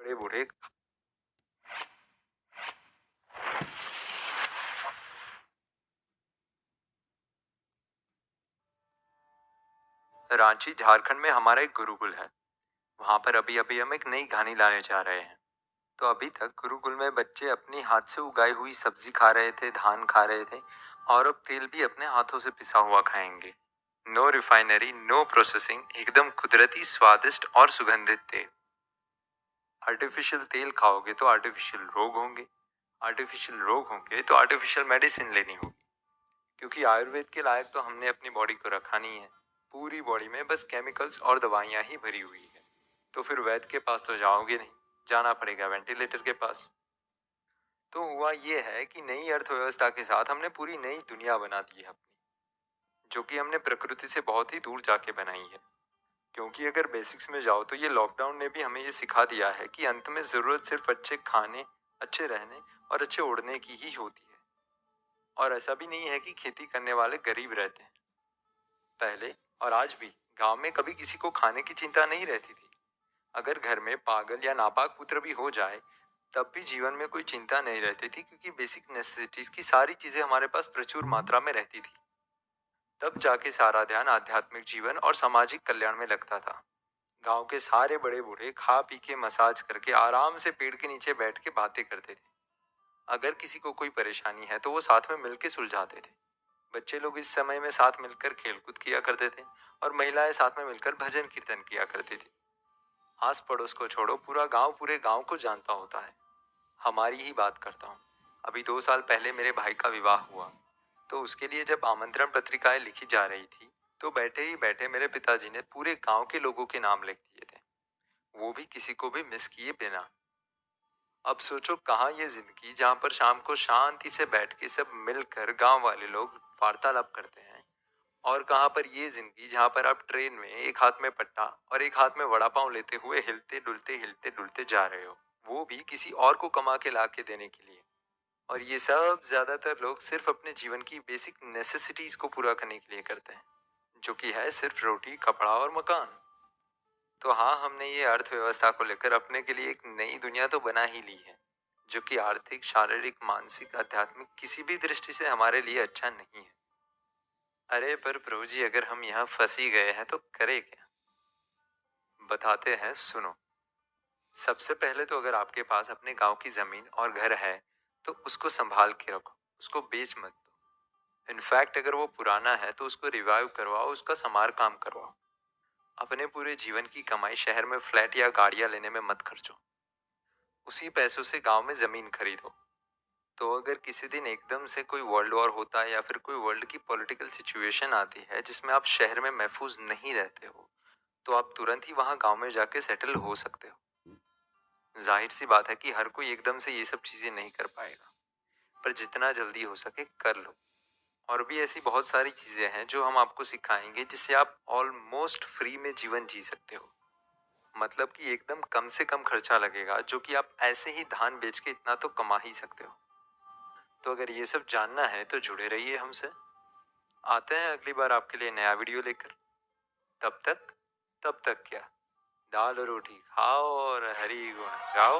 बड़े बूढ़े रांची झारखंड में हमारा एक गुरुकुल है। वहां पर अभी अभी हम एक नई कहानी लाने जा रहे हैं। तो अभी तक गुरुकुल में बच्चे अपनी हाथ से उगाई हुई सब्जी खा रहे थे, धान खा रहे थे, और अब तेल भी अपने हाथों से पिसा हुआ खाएंगे। नो रिफाइनरी, नो प्रोसेसिंग, एकदम कुदरती, स्वादिष्ट और सुगंधित तेल। आर्टिफिशियल तेल खाओगे तो आर्टिफिशियल रोग होंगे, आर्टिफिशियल रोग होंगे तो आर्टिफिशियल मेडिसिन लेनी होगी। क्योंकि आयुर्वेद के लायक तो हमने अपनी बॉडी को रखा नहीं है। पूरी बॉडी में बस केमिकल्स और दवाइयां ही भरी हुई है। तो फिर वैद्य के पास तो जाओगे नहीं, जाना पड़ेगा वेंटिलेटर के पास। तो हुआ ये है कि नई अर्थव्यवस्था के साथ हमने पूरी नई दुनिया बना दी है अपनी, जो कि हमने प्रकृति से बहुत ही दूर जाके बनाई है। क्योंकि अगर बेसिक्स में जाओ तो ये लॉकडाउन ने भी हमें ये सिखा दिया है कि अंत में जरूरत सिर्फ अच्छे खाने, अच्छे रहने और अच्छे उड़ने की ही होती है। और ऐसा भी नहीं है कि खेती करने वाले गरीब रहते हैं। पहले और आज भी गांव में कभी किसी को खाने की चिंता नहीं रहती थी। अगर घर में पागल या नापाक पुत्र भी हो जाए तब भी जीवन में कोई चिंता नहीं रहती थी, क्योंकि बेसिक नेसेसिटीज की सारी चीजें हमारे पास प्रचुर मात्रा में रहती थी। तब जाके सारा ध्यान आध्यात्मिक जीवन और सामाजिक कल्याण में लगता था। गांव के सारे बड़े बूढ़े खा पी के मसाज करके आराम से पेड़ के नीचे बैठ के बातें करते थे। अगर किसी को कोई परेशानी है तो वो साथ में मिलके सुलझाते थे। बच्चे लोग इस समय में साथ मिलकर खेलकूद किया करते थे और महिलाएं साथ में मिलकर भजन कीर्तन किया करती थी। आस पड़ोस को छोड़ो, पूरा गांव पूरे गांव को जानता होता है। हमारी ही बात करता हूँ। अभी 2 साल पहले मेरे भाई का विवाह हुआ, तो उसके लिए जब आमंत्रण पत्रिकाएं लिखी जा रही थी तो बैठे ही बैठे मेरे पिताजी ने पूरे गांव के लोगों के नाम लिख दिए थे, वो भी किसी को भी मिस किए बिना। अब सोचो कहाँ ये जिंदगी जहाँ पर शाम को शांति से बैठ के सब मिलकर गांव वाले लोग वार्तालाप करते हैं, और कहाँ पर ये जिंदगी जहाँ पर आप ट्रेन में एक हाथ में पट्टा और एक हाथ में वड़ा पाव लेते हुए हिलते डुलते जा रहे हो, वो भी किसी और को कमा के ला के देने के लिए। और ये सब ज्यादातर लोग सिर्फ अपने जीवन की बेसिक नेसेसिटीज को पूरा करने के लिए करते हैं, जो कि है सिर्फ रोटी, कपड़ा और मकान। तो हाँ, हमने ये अर्थव्यवस्था को लेकर अपने के लिए एक नई दुनिया तो बना ही ली है, जो कि आर्थिक, शारीरिक, मानसिक, आध्यात्मिक किसी भी दृष्टि से हमारे लिए अच्छा नहीं है। अरे पर प्रभु जी, अगर हम यहाँ फंस ही गए हैं तो करें क्या? बताते हैं, सुनो। सबसे पहले तो अगर आपके पास अपने गांव की जमीन और घर है तो उसको संभाल के रखो, उसको बेच मत दो। इनफैक्ट अगर वो पुराना है तो उसको रिवाइव करवाओ, उसका समार काम करवाओ। अपने पूरे जीवन की कमाई शहर में फ्लैट या गाड़ियां लेने में मत खर्चो। उसी पैसों से गांव में जमीन खरीदो। तो अगर किसी दिन एकदम से कोई वर्ल्ड वॉर होता है या फिर कोई वर्ल्ड की पॉलिटिकल सिचुएशन आती है जिसमें आप शहर में महफूज नहीं रहते हो, तो आप तुरंत ही वहां गांव में जाके सेटल हो सकते हो। जाहिर सी बात है कि हर कोई एकदम से ये सब चीजें नहीं कर पाएगा, पर जितना जल्दी हो सके कर लो। और भी ऐसी बहुत सारी चीजें हैं जो हम आपको सिखाएंगे जिससे आप ऑलमोस्ट फ्री में जीवन जी सकते हो। मतलब कि एकदम कम से कम खर्चा लगेगा, जो कि आप ऐसे ही धान बेच के इतना तो कमा ही सकते हो। तो अगर ये सब जानना है तो जुड़े रहिए हमसे। आते हैं अगली बार आपके लिए नया वीडियो लेकर। तब तक क्या, दाल और रोटी खाओ और हरी गुण गाओ।